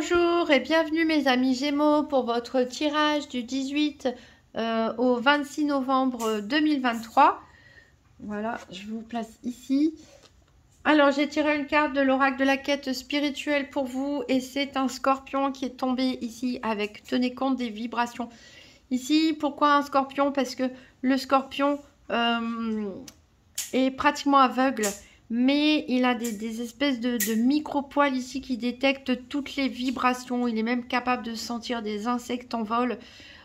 Bonjour et bienvenue mes amis Gémeaux pour votre tirage du 18 au 26 novembre 2023. Voilà, je vous place ici. Alors, j'ai tiré une carte de l'oracle de la quête spirituelle pour vous et c'est un scorpion qui est tombé ici avec, tenez compte des vibrations. Ici, pourquoi un scorpion? Parce que le scorpion est pratiquement aveugle, mais il a des espèces de micro-poils ici qui détectent toutes les vibrations. Il est même capable de sentir des insectes en vol.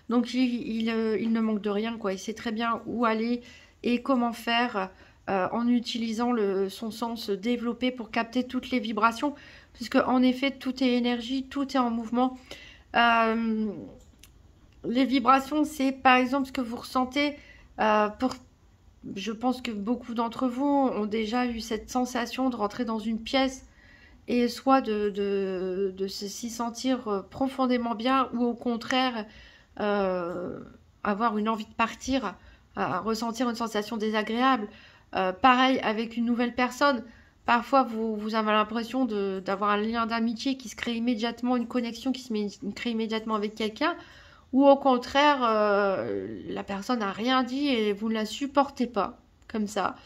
Donc il ne manque de rien, quoi. Il sait très bien où aller et comment faire en utilisant son sens développé pour capter toutes les vibrations. Puisque en effet, tout est énergie, tout est en mouvement. Les vibrations, c'est par exemple ce que vous ressentez je pense que beaucoup d'entre vous ont déjà eu cette sensation de rentrer dans une pièce et soit de s'y sentir profondément bien ou au contraire avoir une envie de partir, ressentir une sensation désagréable. Pareil avec une nouvelle personne. Parfois, vous avez l'impression d'avoir un lien d'amitié qui se crée immédiatement, une connexion qui se crée immédiatement avec quelqu'un. Ou au contraire, la personne n'a rien dit et vous ne la supportez pas, comme ça.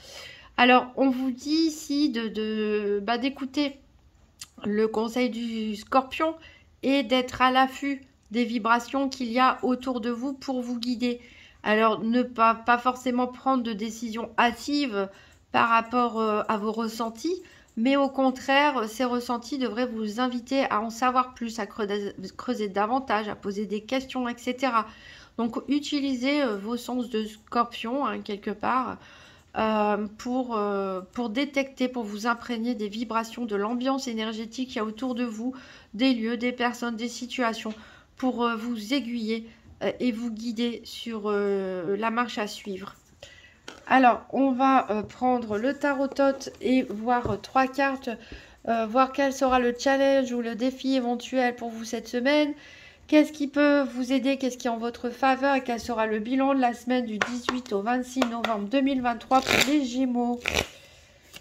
Alors, on vous dit ici d'écouter le conseil du scorpion et d'être à l'affût des vibrations qu'il y a autour de vous pour vous guider. Alors, ne pas forcément prendre de décisions hâtives par rapport à vos ressentis, mais au contraire, ces ressentis devraient vous inviter à en savoir plus, à creuser davantage, à poser des questions, etc. Donc, utilisez vos sens de scorpion, hein, quelque part, pour détecter, pour vous imprégner des vibrations, de l'ambiance énergétique qu'il y a autour de vous, des lieux, des personnes, des situations, pour vous aiguiller et vous guider sur la marche à suivre. Alors, on va prendre le tarot-tot et voir trois cartes, voir quel sera le challenge ou le défi éventuel pour vous cette semaine. Qu'est-ce qui peut vous aider, qu'est-ce qui est en votre faveur et quel sera le bilan de la semaine du 18 au 26 novembre 2023 pour les Gémeaux.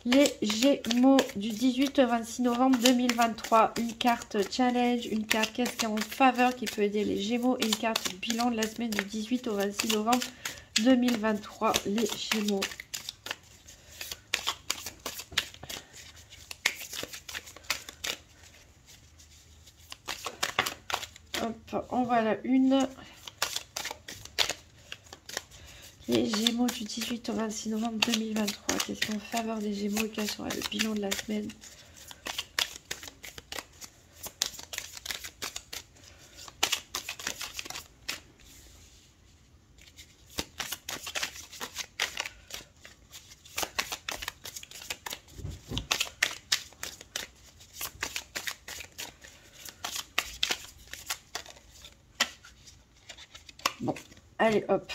Les Gémeaux du 18 au 26 novembre 2023. Une carte challenge, une carte qu'est-ce qui est en faveur qui peut aider les Gémeaux et une carte bilan de la semaine du 18 au 26 novembre 2023, les Gémeaux. Hop, on voit la une. Les Gémeaux du 18 au 26 novembre 2023. Qu'est-ce qui est en faveur des Gémeaux et quel sera le bilan de la semaine? Bon, allez hop.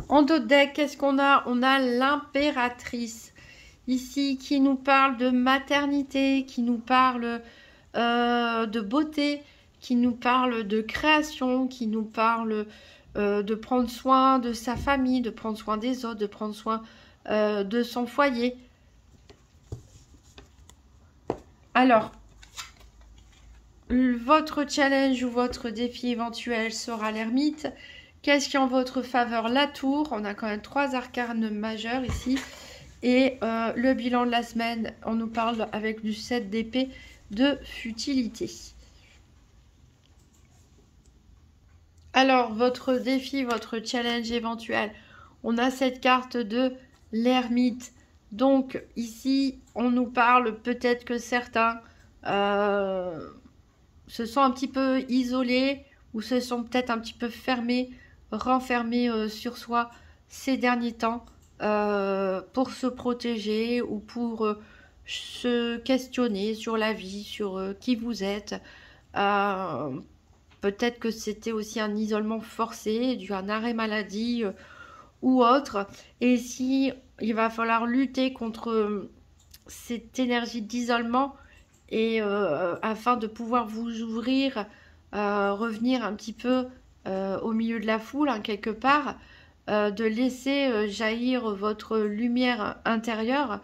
En dos de deck, qu'est-ce qu'on a? On a l'impératrice ici qui nous parle de maternité, qui nous parle de beauté, qui nous parle de création, qui nous parle de prendre soin de sa famille, de prendre soin des autres, de prendre soin de son foyer. Alors, votre challenge ou votre défi éventuel sera l'ermite. Qu'est-ce qui est en votre faveur? La tour. On a quand même 3 arcanes majeurs ici. Et le bilan de la semaine, on nous parle avec du 7 d'épée de futilité. Alors, votre défi, votre challenge éventuel, on a cette carte de l'ermite. Donc, ici, on nous parle peut-être que certains se sont un petit peu isolés ou se sont peut-être un petit peu fermés, renfermés sur soi ces derniers temps pour se protéger ou pour se questionner sur la vie, sur qui vous êtes. Peut-être que c'était aussi un isolement forcé, dû à un arrêt maladie ou autre. Et si il va falloir lutter contre cette énergie d'isolement et afin de pouvoir vous ouvrir, revenir un petit peu au milieu de la foule, hein, quelque part, de laisser jaillir votre lumière intérieure.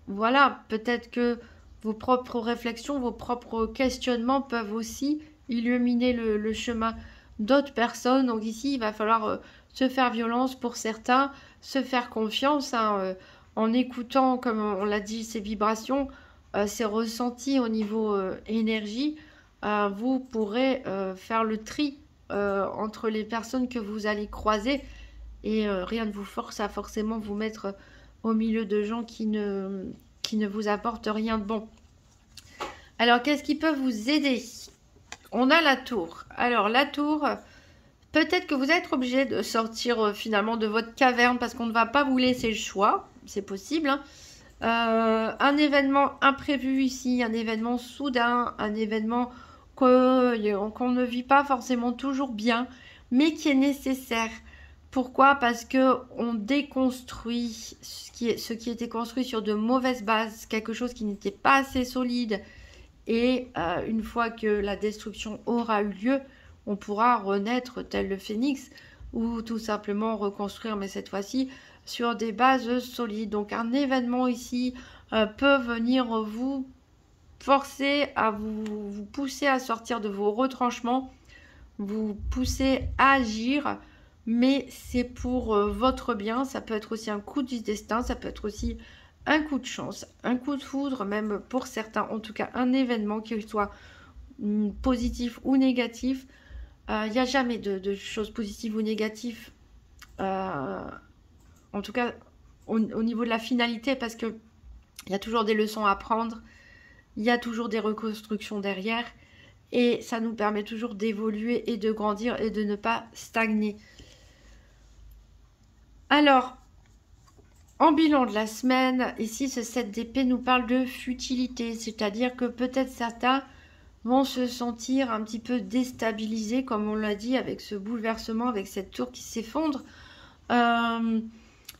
Voilà, peut-être que vos propres réflexions, vos propres questionnements peuvent aussi illuminer le chemin d'autres personnes. Donc ici, il va falloir se faire violence pour certains, se faire confiance, hein, en écoutant, comme on l'a dit, ces vibrations, ces ressentis au niveau énergie. Vous pourrez faire le tri entre les personnes que vous allez croiser et rien ne vous force à forcément vous mettre au milieu de gens qui ne vous apportent rien de bon. Alors, qu'est-ce qui peut vous aider? On a la tour. Alors, la tour, peut-être que vous êtes obligé de sortir finalement de votre caverne parce qu'on ne va pas vous laisser le choix. C'est possible, hein. Un événement imprévu ici, un événement soudain, un événement qu'on ne vit pas forcément toujours bien, mais qui est nécessaire. Pourquoi? Parce que on déconstruit ce qui était construit sur de mauvaises bases, quelque chose qui n'était pas assez solide. Et une fois que la destruction aura eu lieu, on pourra renaître tel le phénix ou tout simplement reconstruire, mais cette fois-ci sur des bases solides. Donc un événement ici peut venir vous forcer à vous pousser à sortir de vos retranchements, vous pousser à agir, mais c'est pour votre bien. Ça peut être aussi un coup du destin, ça peut être aussi un coup de chance, un coup de foudre, même pour certains, en tout cas un événement, qu'il soit positif ou négatif. Il n'y a jamais de choses positives ou négatives, en tout cas au niveau de la finalité, parce que il y a toujours des leçons à prendre, il y a toujours des reconstructions derrière, et ça nous permet toujours d'évoluer et de grandir et de ne pas stagner. Alors, en bilan de la semaine, ici ce 7 d'épée nous parle de futilité, c'est-à-dire que peut-être certains vont se sentir un petit peu déstabilisés, comme on l'a dit, avec ce bouleversement, avec cette tour qui s'effondre,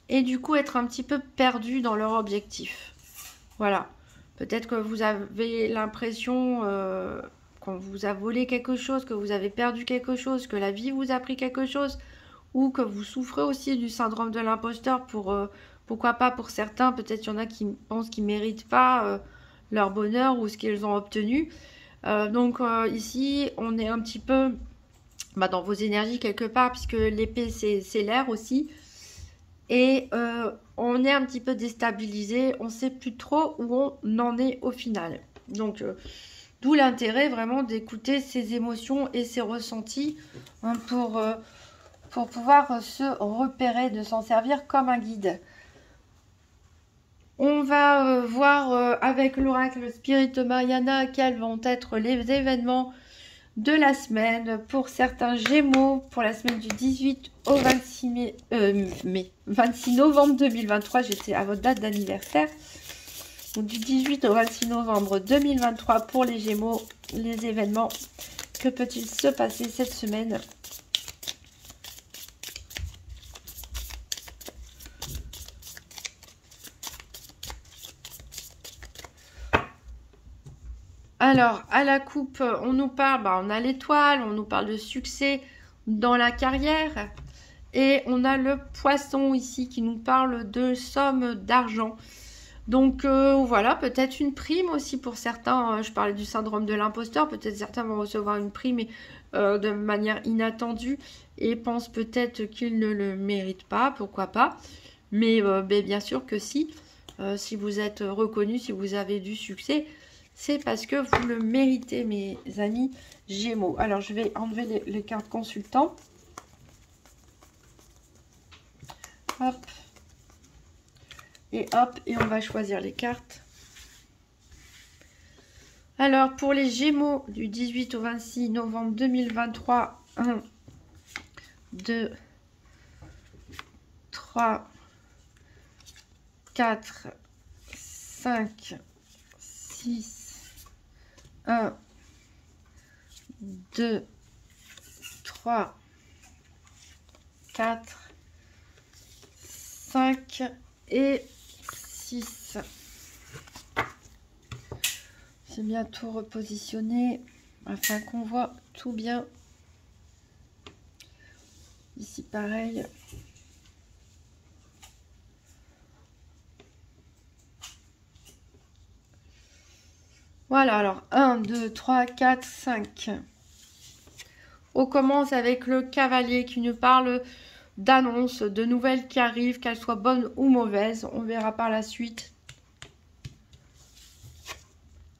et du coup être un petit peu perdus dans leur objectif. Voilà. Peut-être que vous avez l'impression qu'on vous a volé quelque chose, que vous avez perdu quelque chose, que la vie vous a pris quelque chose, ou que vous souffrez aussi du syndrome de l'imposteur. Pourquoi pas pour certains, peut-être il y en a qui pensent qu'ils ne méritent pas leur bonheur ou ce qu'ils ont obtenu. Donc ici, on est un petit peu dans vos énergies quelque part, puisque l'épée c'est l'air aussi. Et on est un petit peu déstabilisé, on ne sait plus trop où on en est au final. Donc, d'où l'intérêt vraiment d'écouter ses émotions et ses ressentis, hein, pour pouvoir se repérer, de s'en servir comme un guide. On va voir avec l'oracle Spirit Mariana quels vont être les événements de la semaine pour certains Gémeaux pour la semaine du 18 au 26 26 novembre 2023. J'étais à votre date d'anniversaire. Donc du 18 au 26 novembre 2023 pour les Gémeaux, les événements. Que peut-il se passer cette semaine? Alors, à la coupe, on nous parle, on a l'étoile, on nous parle de succès dans la carrière. Et on a le poisson ici qui nous parle de somme d'argent. Donc voilà, peut-être une prime aussi pour certains. Je parlais du syndrome de l'imposteur. Peut-être certains vont recevoir une prime de manière inattendue et pensent peut-être qu'ils ne le méritent pas, pourquoi pas. Mais bien sûr que si vous êtes reconnu, si vous avez du succès, c'est parce que vous le méritez, mes amis Gémeaux. Alors, je vais enlever les cartes consultants. Hop. Et hop, et on va choisir les cartes. Alors, pour les Gémeaux du 18 au 26 novembre 2023, 1, 2, 3, 4, 5, 6, 1, 2, 3, 4, 5 et 6. C'est bien tout repositionné afin qu'on voit tout bien. Ici pareil. Voilà, alors 1, 2, 3, 4, 5. On commence avec le cavalier qui nous parle d'annonces, de nouvelles qui arrivent, qu'elles soient bonnes ou mauvaises. On verra par la suite.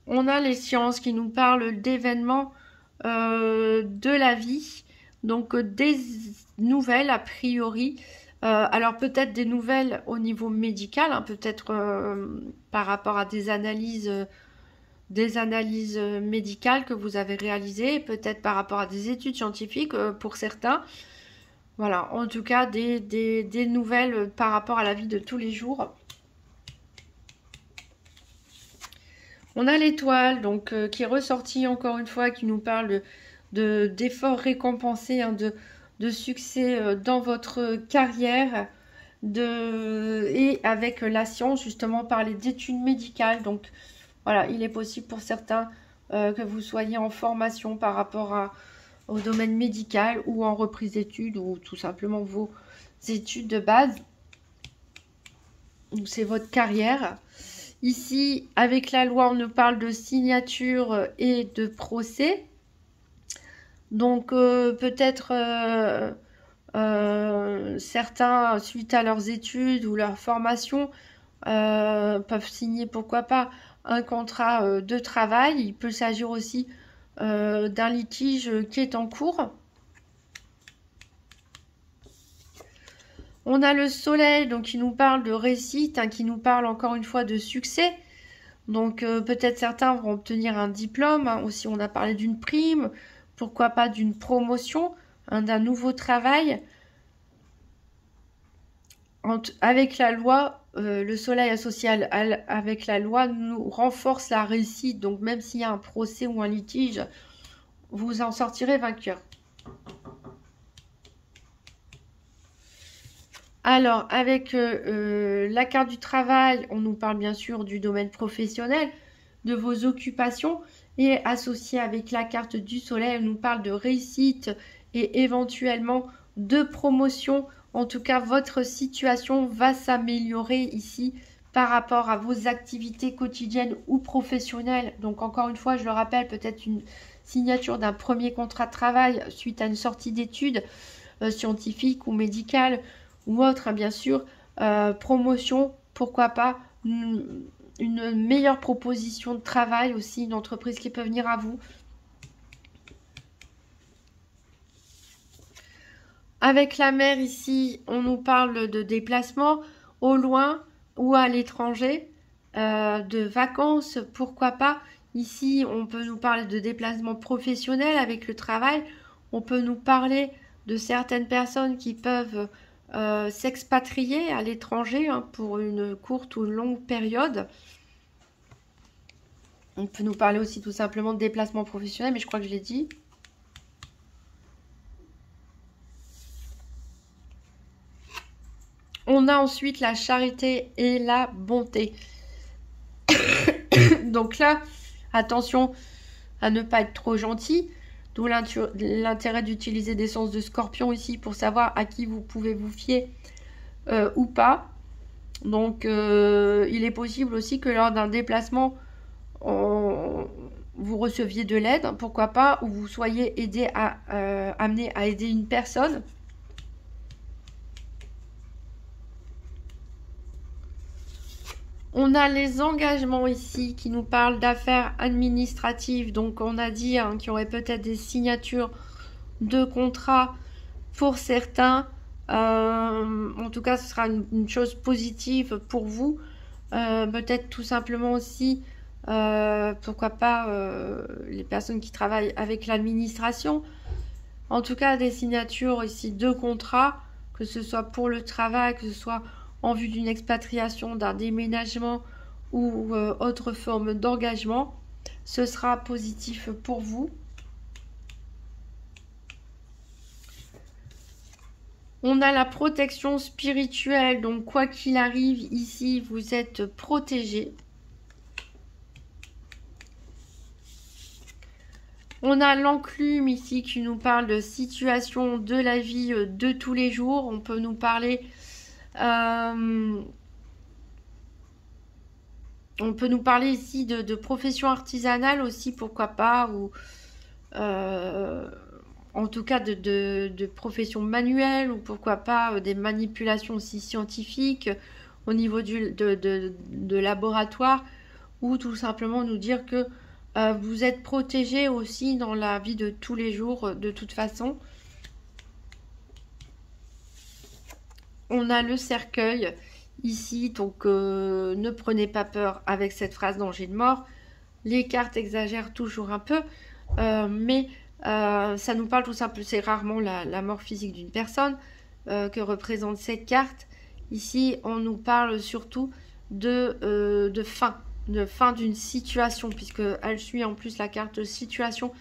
On a les sciences qui nous parlent d'événements de la vie. Donc des nouvelles a priori. Alors peut-être des nouvelles au niveau médical, hein, peut-être par rapport à des analyses médicales que vous avez réalisées, peut-être par rapport à des études scientifiques pour certains. Voilà, en tout cas des nouvelles par rapport à la vie de tous les jours. On a l'étoile, donc qui est ressortie encore une fois, qui nous parle d'efforts récompensés, hein, de succès dans votre carrière, et avec la science, justement, parler d'études médicales. Donc voilà, il est possible pour certains que vous soyez en formation par rapport au domaine médical ou en reprise d'études ou tout simplement vos études de base. Donc c'est votre carrière. Ici, avec la loi, on nous parle de signature et de procès. Donc, peut-être certains, suite à leurs études ou leur formation, peuvent signer, pourquoi pas, un contrat de travail. Il peut s'agir aussi d'un litige qui est en cours. On a le soleil, donc qui nous parle de réussite, hein, qui nous parle encore une fois de succès. Donc peut-être certains vont obtenir un diplôme, hein. Aussi on a parlé d'une prime, pourquoi pas d'une promotion, hein, d'un nouveau travail. Avec la loi, le soleil associé avec la loi nous renforce la réussite. Donc même s'il y a un procès ou un litige, vous en sortirez vainqueur. Alors, avec la carte du travail, on nous parle bien sûr du domaine professionnel, de vos occupations, et associé avec la carte du soleil, on nous parle de réussite et éventuellement de promotion. En tout cas, votre situation va s'améliorer ici par rapport à vos activités quotidiennes ou professionnelles. Donc encore une fois, je le rappelle, peut-être une signature d'un premier contrat de travail suite à une sortie d'études scientifiques ou médicales, ou autre, hein, bien sûr, promotion, pourquoi pas, une meilleure proposition de travail aussi, une entreprise qui peut venir à vous. Avec la mer ici, on nous parle de déplacement au loin ou à l'étranger, de vacances, pourquoi pas. Ici, on peut nous parler de déplacement professionnel avec le travail. On peut nous parler de certaines personnes qui peuvent s'expatrier à l'étranger, hein, pour une courte ou une longue période. On peut nous parler aussi tout simplement de déplacement professionnel, mais je crois que je l'ai dit. On a ensuite la charité et la bonté. Donc là, attention à ne pas être trop gentil. D'où l'intérêt d'utiliser des sens de scorpion ici pour savoir à qui vous pouvez vous fier ou pas. Donc il est possible aussi que lors d'un déplacement, vous receviez de l'aide, pourquoi pas, ou vous soyez amené à aider une personne. On a les engagements ici qui nous parlent d'affaires administratives. Donc on a dit, hein, qu'il y aurait peut-être des signatures de contrats pour certains. En tout cas, ce sera une chose positive pour vous. Peut-être tout simplement aussi, pourquoi pas, les personnes qui travaillent avec l'administration. En tout cas, des signatures ici de contrats, que ce soit pour le travail, que ce soit en vue d'une expatriation, d'un déménagement ou autre forme d'engagement. Ce sera positif pour vous. On a la protection spirituelle, donc quoi qu'il arrive, ici, vous êtes protégé. On a l'enclume ici qui nous parle de situation de la vie de tous les jours. On peut nous parler On peut nous parler ici de profession artisanale aussi, pourquoi pas, ou en tout cas de profession manuelle, ou pourquoi pas des manipulations aussi scientifiques au niveau de laboratoire, ou tout simplement nous dire que vous êtes protégé aussi dans la vie de tous les jours, de toute façon. On a le cercueil ici, donc ne prenez pas peur avec cette phrase danger de mort. Les cartes exagèrent toujours un peu, mais ça nous parle tout simplement, c'est rarement la mort physique d'une personne que représente cette carte. Ici, on nous parle surtout de fin d'une situation, puisqu'elle suit en plus la carte situation.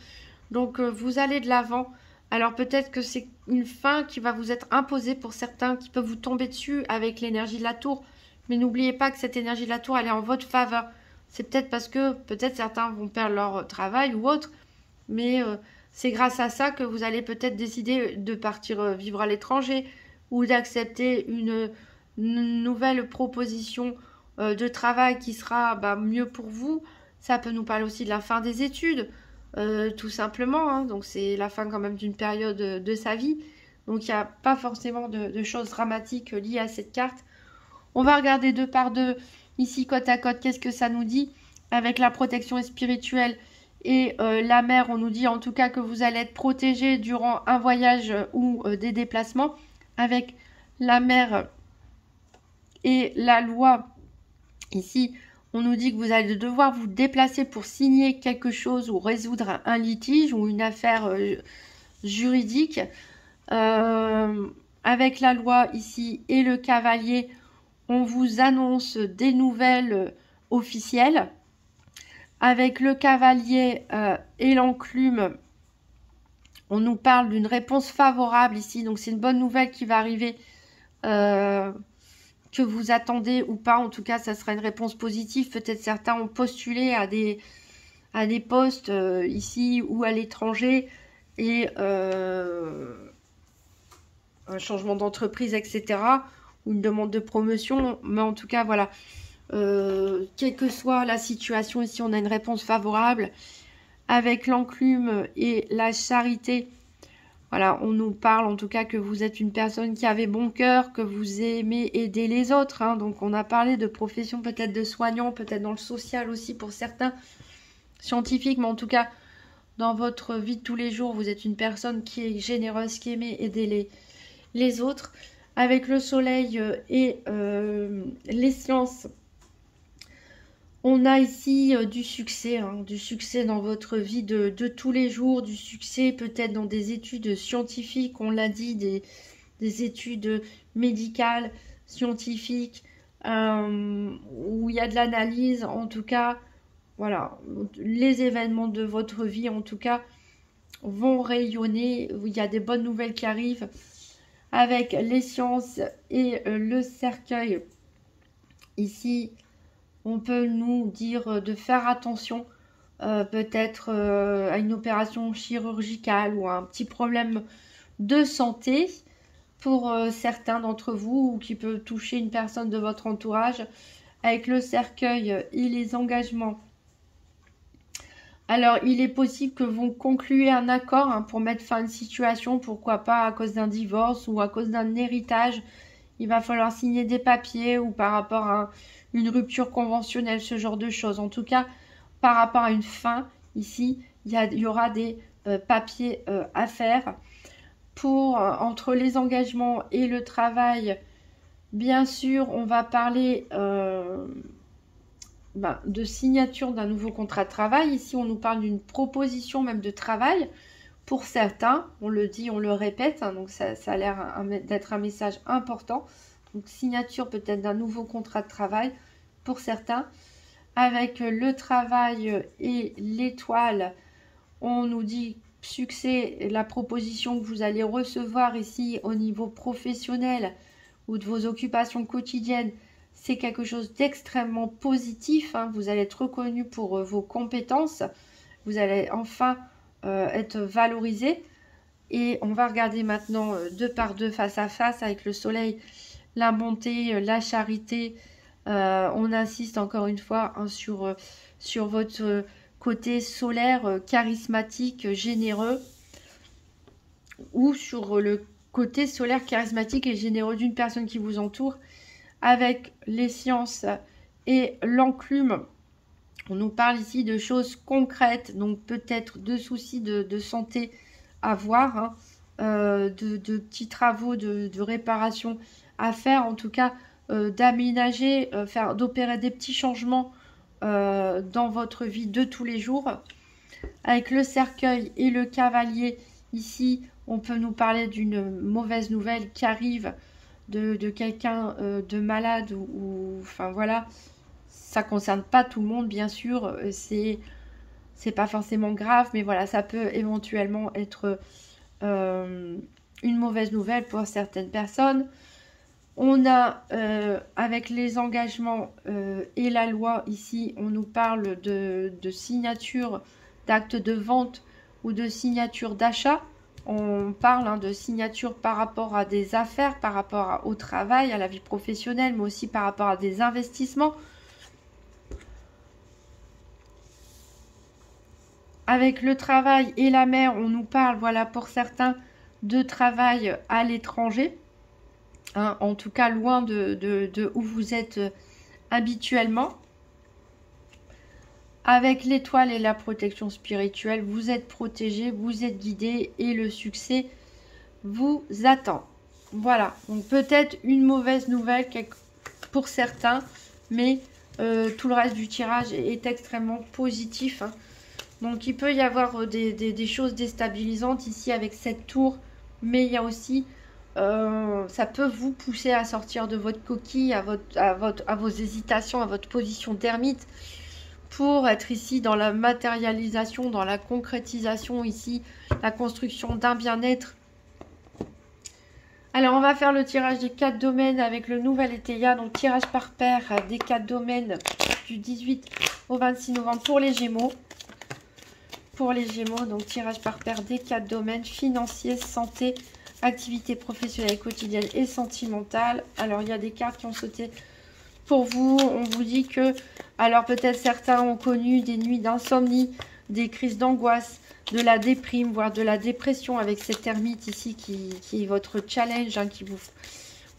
Donc, vous allez de l'avant. Alors, peut-être que c'est une fin qui va vous être imposée pour certains, qui peut vous tomber dessus avec l'énergie de la tour. Mais n'oubliez pas que cette énergie de la tour, elle est en votre faveur. C'est peut-être parce que peut-être certains vont perdre leur travail ou autre, mais c'est grâce à ça que vous allez peut-être décider de partir vivre à l'étranger ou d'accepter une nouvelle proposition de travail qui sera mieux pour vous. Ça peut nous parler aussi de la fin des études, tout simplement. Hein. Donc c'est la fin quand même d'une période de sa vie. Donc il n'y a pas forcément de choses dramatiques liées à cette carte. On va regarder deux par deux, ici côte à côte, qu'est-ce que ça nous dit. Avec la protection spirituelle et la mer, on nous dit en tout cas que vous allez être protégé durant un voyage ou des déplacements. Avec la mer et la loi, ici, on nous dit que vous allez devoir vous déplacer pour signer quelque chose ou résoudre un litige ou une affaire juridique. Avec la loi ici et le cavalier, on vous annonce des nouvelles officielles. Avec le cavalier et l'enclume, on nous parle d'une réponse favorable ici. Donc c'est une bonne nouvelle qui va arriver, que vous attendez ou pas. En tout cas, ça sera une réponse positive. Peut-être certains ont postulé à des postes ici ou à l'étranger. Et un changement d'entreprise, etc. Ou une demande de promotion. Mais en tout cas, voilà. Quelle que soit la situation, ici on a une réponse favorable. Avec l'enclume et la charité, voilà, on nous parle en tout cas que vous êtes une personne qui avait bon cœur, que vous aimez aider les autres. Hein. Donc on a parlé de profession peut-être de soignant, peut-être dans le social aussi pour certains, scientifiques, mais en tout cas dans votre vie de tous les jours, vous êtes une personne qui est généreuse, qui aime aider les autres. Avec le soleil et les sciences, on a ici du succès dans votre vie de tous les jours, du succès peut-être dans des études scientifiques, on l'a dit, des études médicales, scientifiques, où il y a de l'analyse, en tout cas, voilà, les événements de votre vie, en tout cas, vont rayonner, il y a des bonnes nouvelles qui arrivent, avec les sciences et le cercueil, ici, on peut nous dire de faire attention peut-être à une opération chirurgicale ou à un petit problème de santé pour certains d'entre vous ou qui peut toucher une personne de votre entourage. Avec le cercueil et les engagements. Alors, il est possible que vous concluez un accord pour mettre fin à une situation, pourquoi pas à cause d'un divorce ou à cause d'un héritage. Il va falloir signer des papiers ou par rapport à une rupture conventionnelle, ce genre de choses. En tout cas, par rapport à une fin, ici, il y aura des papiers à faire. Entre les engagements et le travail, bien sûr, on va parler de signature d'un nouveau contrat de travail. Ici, on nous parle d'une proposition même de travail. Pour certains, on le dit, on le répète, donc ça a l'air d'être un message important. Donc signature peut-être d'un nouveau contrat de travail pour certains. Avec le travail et l'étoile, on nous dit succès, la proposition que vous allez recevoir ici au niveau professionnel ou de vos occupations quotidiennes, c'est quelque chose d'extrêmement positif. Vous allez être reconnu pour vos compétences. Vous allez enfin être valorisé. Et on va regarder maintenant deux par deux, face à face, avec le soleil, la bonté, la charité, On insiste encore une fois hein, sur votre côté solaire, charismatique, généreux, ou sur le côté solaire, charismatique et généreux d'une personne qui vous entoure. Avec les sciences et l'enclume, on nous parle ici de choses concrètes, donc peut-être de soucis de santé à voir, hein, de petits travaux de réparation à faire, en tout cas d'aménager, d'opérer des petits changements dans votre vie de tous les jours. Avec le cercueil et le cavalier, ici, on peut nous parler d'une mauvaise nouvelle qui arrive de quelqu'un de malade ou enfin voilà, ça concerne pas tout le monde bien sûr, c'est pas forcément grave, mais voilà, ça peut éventuellement être une mauvaise nouvelle pour certaines personnes. On a avec les engagements et la loi ici, on nous parle de signature d'actes de vente ou de signature d'achat. On parle hein, de signature par rapport à des affaires, par rapport au travail, à la vie professionnelle, mais aussi par rapport à des investissements. Avec le travail et la mer, on nous parle, voilà, pour certains, de travail à l'étranger. Hein, en tout cas, loin de où vous êtes habituellement. Avec l'étoile et la protection spirituelle, vous êtes protégé, vous êtes guidé et le succès vous attend. Voilà, donc peut-être une mauvaise nouvelle pour certains, mais tout le reste du tirage est extrêmement positif. Hein. Donc il peut y avoir des choses déstabilisantes ici avec cette tour, mais il y a aussi, ça peut vous pousser à sortir de votre coquille, à vos hésitations, à votre position d'ermite, pour être ici dans la matérialisation, dans la concrétisation ici, la construction d'un bien-être. Alors on va faire le tirage des 4 domaines avec le nouvel Étéia, donc tirage par paire des 4 domaines du 18 au 26 novembre pour les Gémeaux. Pour les Gémeaux, donc tirage par paire des 4 domaines, financiers, santé, activité professionnelle, quotidienne et sentimentale. Alors il y a des cartes qui ont sauté pour vous. On vous dit que, alors peut-être certains ont connu des nuits d'insomnie, des crises d'angoisse, de la déprime, voire de la dépression avec cette ermite ici qui est votre challenge, hein,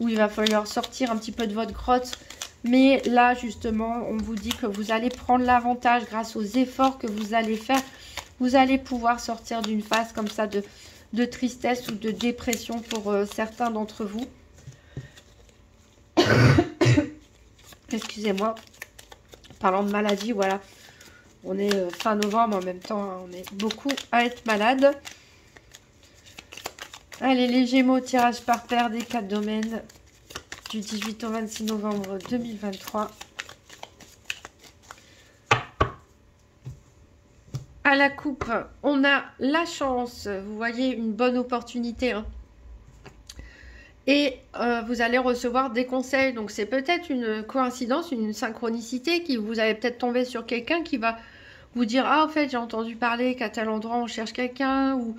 où il va falloir sortir un petit peu de votre grotte. Mais là, justement, on vous dit que vous allez prendre l'avantage grâce aux efforts que vous allez faire. Vous allez pouvoir sortir d'une phase comme ça de tristesse ou de dépression pour certains d'entre vous. Excusez-moi. Parlant de maladie, voilà. On est fin novembre, en même temps, hein, on est beaucoup à être malade. Allez, les Gémeaux, tirage par paire des 4 domaines du 18 au 26 novembre 2023. À la coupe, on a la chance, vous voyez, une bonne opportunité. Hein. Et vous allez recevoir des conseils. Donc, c'est peut-être une coïncidence, une synchronicité qui vous allez peut-être tomber sur quelqu'un qui va vous dire « Ah, en fait, j'ai entendu parler qu'à tel endroit, on cherche quelqu'un. » Ou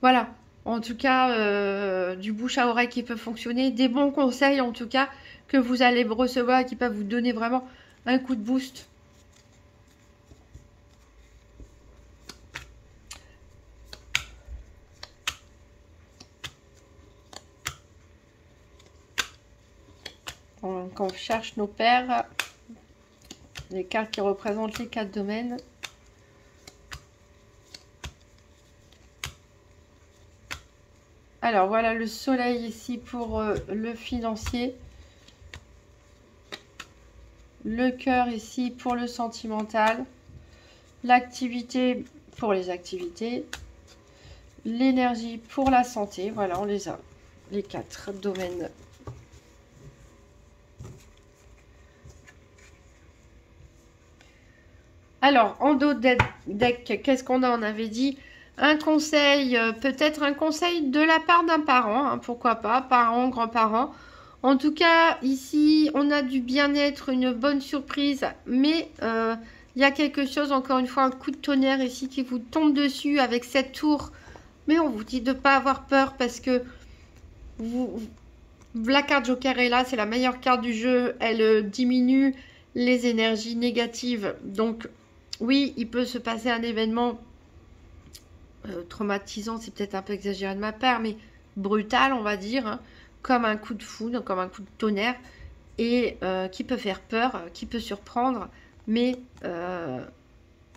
voilà. En tout cas, du bouche à oreille qui peut fonctionner. Des bons conseils, en tout cas, que vous allez recevoir et qui peuvent vous donner vraiment un coup de boost. Quand on cherche nos paires, les cartes qui représentent les 4 domaines. Alors voilà le soleil ici pour le financier. Le cœur ici pour le sentimental. L'activité pour les activités. L'énergie pour la santé. Voilà, on les a. Les 4 domaines. Alors, en dos de deck, qu'est-ce qu'on a? On avait dit un conseil, peut-être un conseil de la part d'un parent, hein, pourquoi pas, parents, grands-parents. En tout cas, ici, on a du bien-être, une bonne surprise, mais il y a quelque chose, encore une fois, un coup de tonnerre ici qui vous tombe dessus avec cette tour. Mais on vous dit de ne pas avoir peur parce que vous La carte Joker est là, c'est la meilleure carte du jeu. Elle diminue les énergies négatives. Donc, oui, il peut se passer un événement traumatisant, c'est peut-être un peu exagéré de ma part, mais brutal, on va dire, hein, comme un coup de foudre, comme un coup de tonnerre, et qui peut faire peur, qui peut surprendre, mais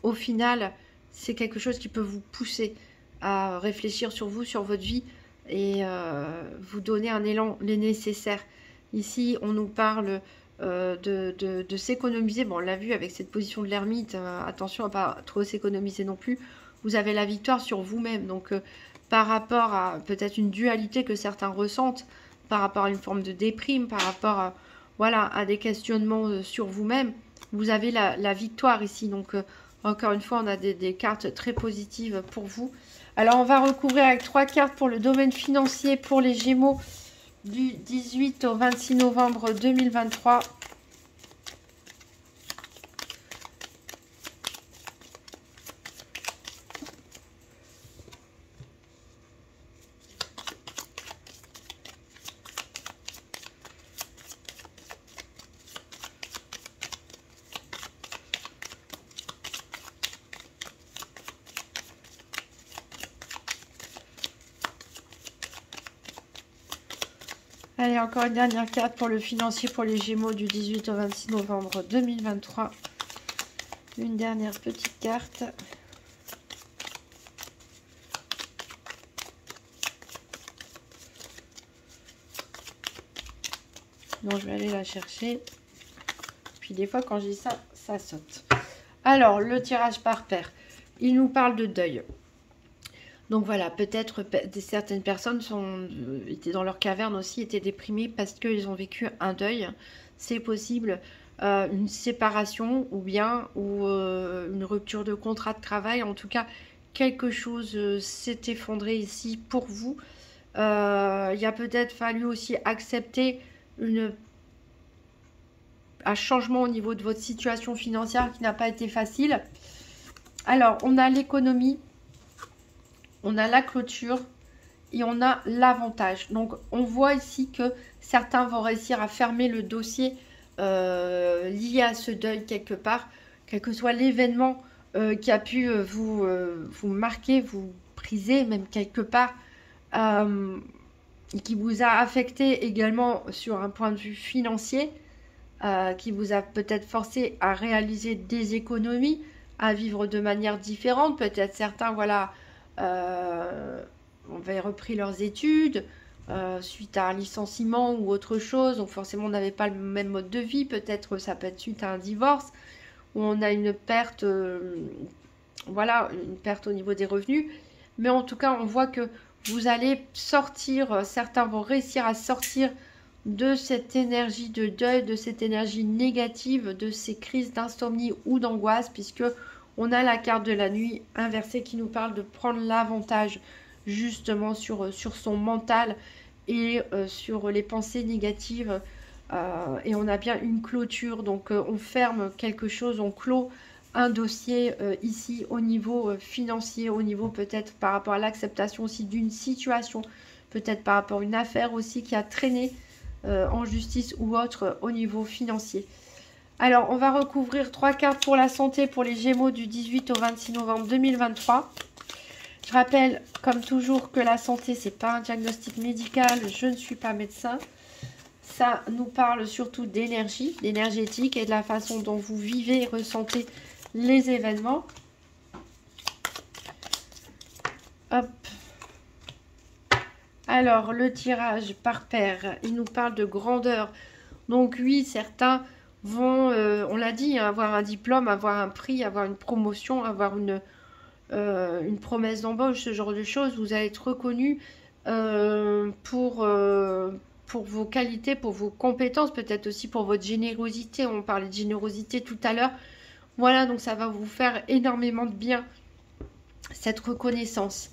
au final, c'est quelque chose qui peut vous pousser à réfléchir sur vous, sur votre vie, et vous donner un élan nécessaire. Ici, on nous parle de s'économiser. Bon, on l'a vu avec cette position de l'ermite, attention à pas trop s'économiser non plus. Vous avez la victoire sur vous-même. Donc, par rapport à peut-être une dualité que certains ressentent, par rapport à une forme de déprime, par rapport à, voilà, à des questionnements sur vous-même, vous avez la victoire ici. Donc, encore une fois, on a des cartes très positives pour vous. Alors, on va recouvrir avec 3 cartes pour le domaine financier pour les Gémeaux du 18 au 26 novembre 2023. Allez, encore une dernière carte pour le financier pour les Gémeaux du 18 au 26 novembre 2023. Une dernière petite carte. Non, je vais aller la chercher. Puis des fois, quand je dis ça, ça saute. Alors, le tirage par paire. Il nous parle de deuil. Donc voilà, peut-être certaines personnes étaient dans leur caverne aussi, étaient déprimées parce qu'ils ont vécu un deuil. C'est possible, une séparation ou bien une rupture de contrat de travail. En tout cas, quelque chose s'est effondré ici pour vous. Il a peut-être fallu aussi accepter un changement au niveau de votre situation financière qui n'a pas été facile. Alors, on a l'économie. On a la clôture et on a l'avantage. Donc, on voit ici que certains vont réussir à fermer le dossier lié à ce deuil quelque part, quel que soit l'événement qui a pu vous marquer, vous briser, même quelque part, et qui vous a affecté également sur un point de vue financier, qui vous a peut-être forcé à réaliser des économies, à vivre de manière différente. Peut-être certains, voilà, avaient repris leurs études suite à un licenciement ou autre chose, donc forcément on n'avait pas le même mode de vie. Peut-être ça peut être suite à un divorce où on a une perte, voilà, une perte au niveau des revenus. Mais en tout cas, on voit que vous allez sortir, certains vont réussir à sortir de cette énergie de deuil, de cette énergie négative, de ces crises d'insomnie ou d'angoisse, puisque on a la carte de la nuit inversée qui nous parle de prendre l'avantage justement sur son mental et sur les pensées négatives. Et on a bien une clôture, donc on ferme quelque chose, on clôt un dossier ici au niveau financier, au niveau peut-être par rapport à l'acceptation aussi d'une situation, peut-être par rapport à une affaire aussi qui a traîné en justice ou autre au niveau financier. Alors, on va recouvrir 3 cartes pour la santé pour les Gémeaux du 18 au 26 novembre 2023. Je rappelle, comme toujours, que la santé, c'est pas un diagnostic médical. Je ne suis pas médecin. Ça nous parle surtout d'énergie, d'énergétique et de la façon dont vous vivez et ressentez les événements. Hop. Alors, le tirage par paire, il nous parle de grandeur. Donc oui, certains vont, on l'a dit, hein, avoir un diplôme, avoir un prix, avoir une promotion, avoir une promesse d'embauche, ce genre de choses. Vous allez être reconnu pour vos qualités, pour vos compétences, peut-être aussi pour votre générosité. On parlait de générosité tout à l'heure. Voilà, donc ça va vous faire énormément de bien, cette reconnaissance.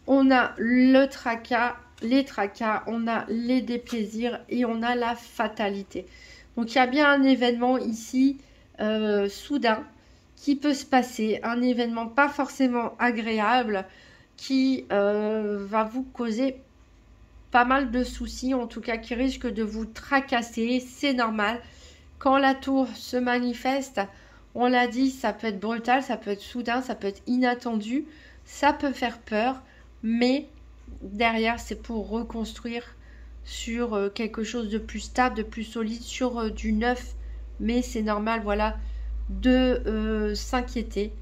On a le tracas, les tracas, on a les déplaisirs et on a la fatalité. Donc il y a bien un événement ici, soudain, qui peut se passer, un événement pas forcément agréable, qui va vous causer pas mal de soucis, en tout cas qui risquent de vous tracasser, c'est normal. Quand la tour se manifeste, on l'a dit, ça peut être brutal, ça peut être soudain, ça peut être inattendu, ça peut faire peur, mais derrière c'est pour reconstruire sur quelque chose de plus stable, de plus solide, sur du neuf, mais c'est normal, voilà, de s'inquiéter.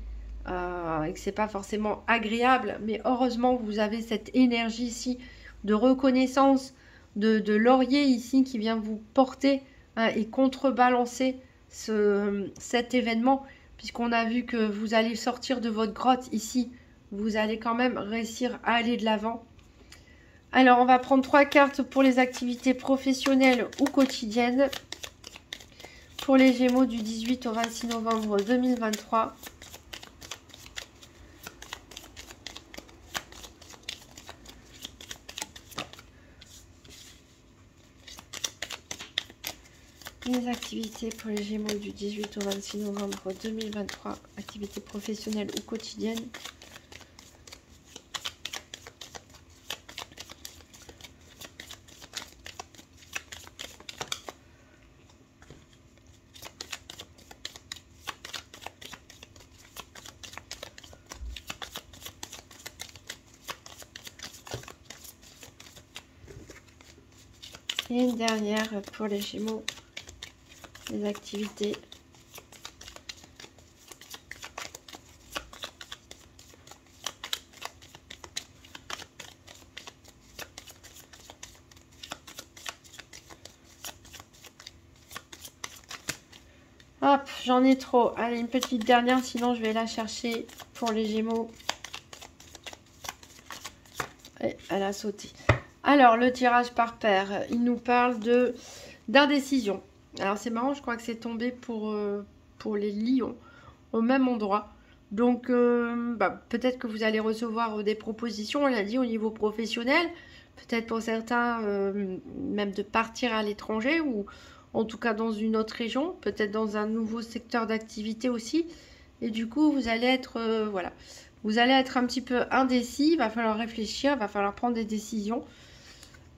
Et que c'est pas forcément agréable, mais heureusement vous avez cette énergie ici de reconnaissance, de laurier ici qui vient vous porter et contrebalancer cet événement, puisqu'on a vu que vous allez sortir de votre grotte ici, vous allez quand même réussir à aller de l'avant. Alors on va prendre 3 cartes pour les activités professionnelles ou quotidiennes pour les Gémeaux du 18 au 26 novembre 2023. Les activités pour les Gémeaux du 18 au 26 novembre 2023, activités professionnelles ou quotidiennes. Et une dernière pour les Gémeaux. Les activités hop, j'en ai trop. Allez, une petite dernière, sinon je vais la chercher pour les Gémeaux. Et elle a sauté. Alors, le tirage par paire, il nous parle d'indécision. Alors c'est marrant, je crois que c'est tombé pour les lions au même endroit. Donc peut-être que vous allez recevoir des propositions, on l'a dit, au niveau professionnel. Peut-être pour certains même de partir à l'étranger ou en tout cas dans une autre région. Peut-être dans un nouveau secteur d'activité aussi. Et du coup vous allez être, voilà, vous allez être un petit peu indécis. Il va falloir réfléchir, il va falloir prendre des décisions.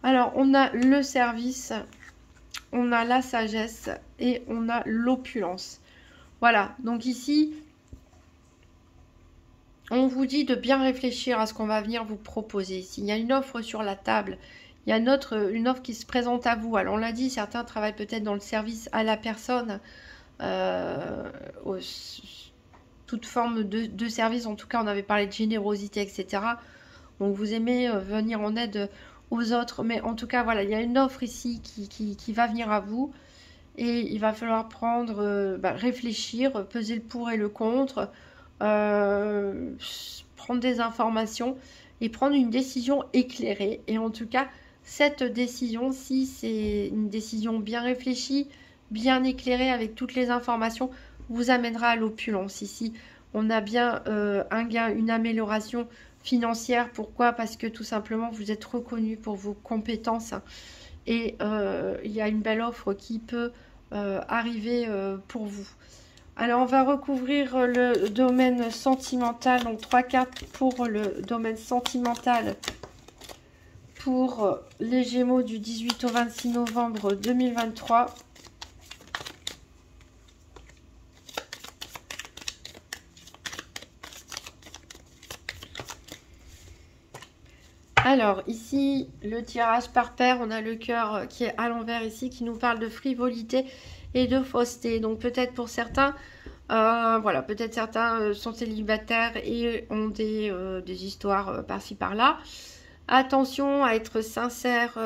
Alors on a le service... On a la sagesse et on a l'opulence. Voilà, donc ici, on vous dit de bien réfléchir à ce qu'on va venir vous proposer. S'il y a une offre sur la table, il y a une offre qui se présente à vous. Alors on l'a dit, certains travaillent peut-être dans le service à la personne, toute forme de service. En tout cas, on avait parlé de générosité, etc. Donc vous aimez venir en aide aux autres, mais en tout cas voilà, il y a une offre ici qui va venir à vous et il va falloir prendre, réfléchir, peser le pour et le contre, prendre des informations et prendre une décision éclairée. Et en tout cas cette décision, si c'est une décision bien réfléchie, bien éclairée avec toutes les informations, vous amènera à l'opulence. Ici on a bien un gain, une amélioration financière. Pourquoi? Parce que tout simplement vous êtes reconnu pour vos compétences et il y a une belle offre qui peut arriver pour vous. Alors on va recouvrir le domaine sentimental, donc 3 cartes pour le domaine sentimental pour les Gémeaux du 18 au 26 novembre 2023. Alors ici, le tirage par paire, on a le cœur qui est à l'envers ici, qui nous parle de frivolité et de fausseté. Donc peut-être pour certains, voilà, peut-être certains sont célibataires et ont des histoires par-ci par-là. Attention à être sincère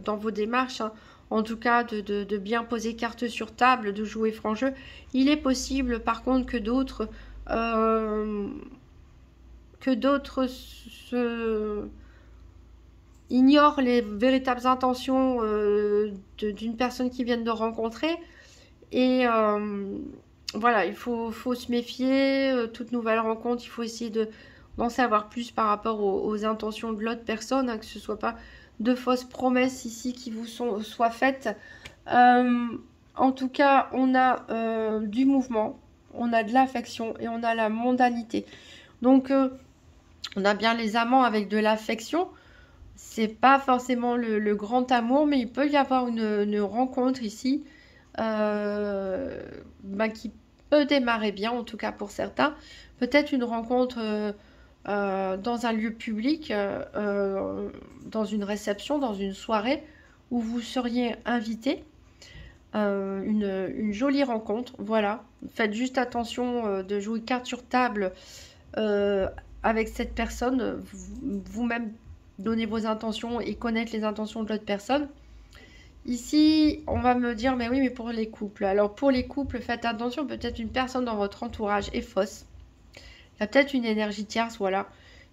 dans vos démarches, hein. En tout cas de bien poser carte sur table, de jouer franc jeu. Il est possible par contre que d'autres ignorent les véritables intentions d'une personne qu'ils viennent de rencontrer. Et voilà, il faut se méfier. Toute nouvelle rencontre, il faut essayer d'en savoir plus par rapport aux intentions de l'autre personne, hein, que ce ne soit pas de fausses promesses ici qui vous soient faites. En tout cas, on a du mouvement, on a de l'affection et on a la mondanité. Donc, on a bien les amants avec de l'affection. C'est pas forcément le grand amour, mais il peut y avoir une rencontre ici qui peut démarrer bien, en tout cas pour certains. Peut-être une rencontre dans un lieu public, dans une réception, dans une soirée, où vous seriez invité. Une jolie rencontre, voilà. Faites juste attention de jouer carte sur table euh, avec cette personne, vous-même donner vos intentions et connaître les intentions de l'autre personne. Ici, on va me dire, mais oui, mais pour les couples. Alors pour les couples, faites attention, peut-être une personne dans votre entourage est fausse. Il y a peut-être une énergie tierce, voilà,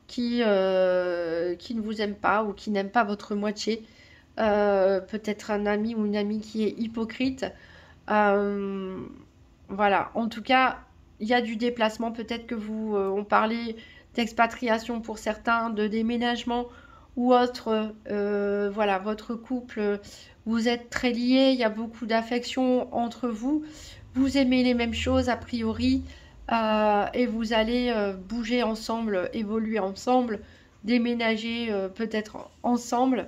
qui ne vous aime pas ou qui n'aime pas votre moitié. Peut-être un ami ou une amie qui est hypocrite. Euh, voilà, en tout cas, il y a du déplacement. Peut-être que vous, on parlait d'expatriation pour certains, de déménagement ou autre. Voilà, votre couple, vous êtes très liés, il y a beaucoup d'affection entre vous. Vous aimez les mêmes choses a priori et vous allez bouger ensemble, évoluer ensemble, déménager peut-être ensemble.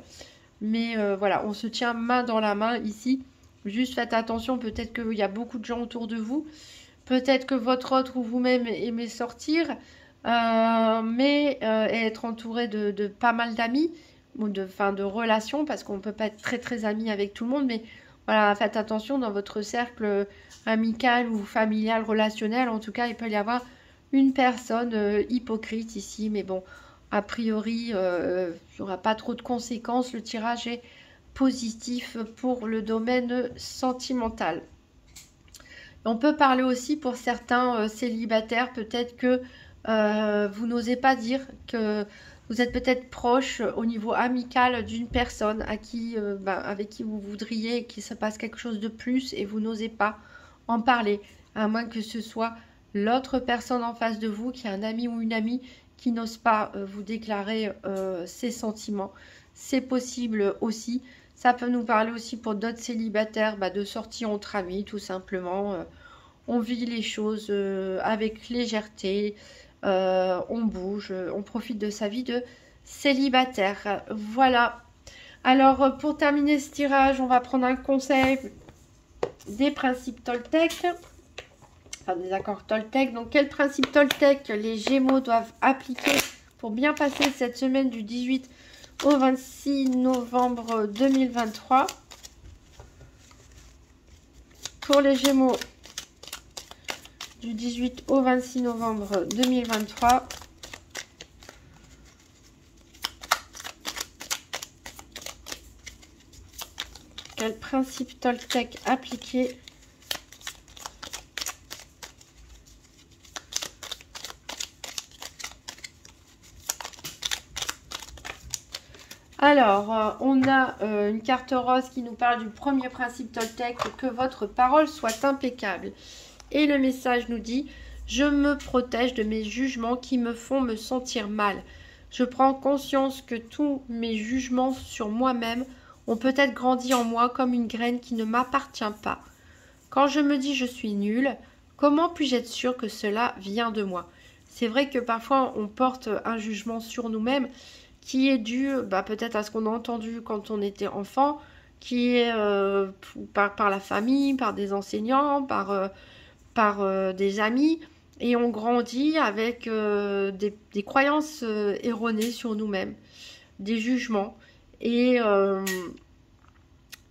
Mais voilà, on se tient main dans la main ici. Juste faites attention, peut-être qu'il y a beaucoup de gens autour de vous. Peut-être que votre autre ou vous-même aimez sortir, et être entouré de pas mal d'amis ou de relations, parce qu'on ne peut pas être très très amis avec tout le monde. Mais voilà, faites attention dans votre cercle amical ou familial, relationnel. En tout cas, il peut y avoir une personne hypocrite ici. Mais bon, a priori, il n'y aura pas trop de conséquences. Le tirage est positif pour le domaine sentimental. On peut parler aussi pour certains célibataires, peut-être que vous n'osez pas dire que vous êtes peut-être proche au niveau amical d'une personne avec qui vous voudriez qu'il se passe quelque chose de plus et vous n'osez pas en parler, à moins que ce soit l'autre personne en face de vous, qui est un ami ou une amie, qui n'ose pas vous déclarer ses sentiments. C'est possible aussi. Ça peut nous parler aussi pour d'autres célibataires de sortie entre amis, tout simplement. On vit les choses avec légèreté, on bouge, on profite de sa vie de célibataire. Voilà. Alors, pour terminer ce tirage, on va prendre un conseil des principes Toltec. Enfin, des accords Toltec. Donc, quels principes Toltec les Gémeaux doivent appliquer pour bien passer cette semaine du 18 au 26 novembre 2023. Pour les Gémeaux, du 18 au 26 novembre 2023. Quel principe Toltec appliqué? Alors, on a une carte rose qui nous parle du premier principe Toltec, que votre parole soit impeccable. Et le message nous dit, je me protège de mes jugements qui me font me sentir mal. Je prends conscience que tous mes jugements sur moi-même ont peut-être grandi en moi comme une graine qui ne m'appartient pas. Quand je me dis je suis nulle, comment puis-je être sûre que cela vient de moi? C'est vrai que parfois on porte un jugement sur nous-mêmes qui est dû peut-être à ce qu'on a entendu quand on était enfant, qui est par la famille, par des enseignants, par des amis, et on grandit avec des croyances erronées sur nous-mêmes, des jugements. Eh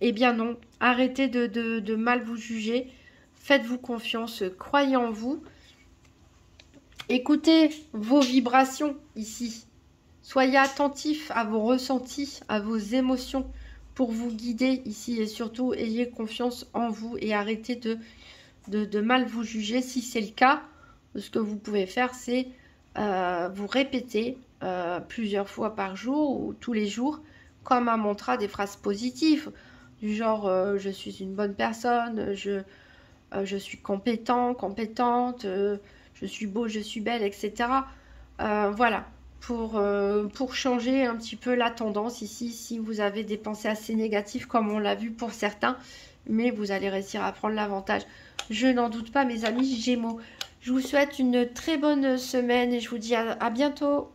bien non, arrêtez de mal vous juger, faites-vous confiance, croyez en vous, écoutez vos vibrations ici, soyez attentifs à vos ressentis, à vos émotions pour vous guider ici, et surtout ayez confiance en vous et arrêtez de mal vous juger. Si c'est le cas, ce que vous pouvez faire, c'est vous répéter plusieurs fois par jour ou tous les jours, comme un mantra, des phrases positives, du genre je suis une bonne personne, je suis compétent, compétente, je suis beau, je suis belle, etc. Voilà, pour changer un petit peu la tendance ici, si vous avez des pensées assez négatives, comme on l'a vu pour certains, mais vous allez réussir à prendre l'avantage. Je n'en doute pas, mes amis Gémeaux. Je vous souhaite une très bonne semaine et je vous dis à bientôt.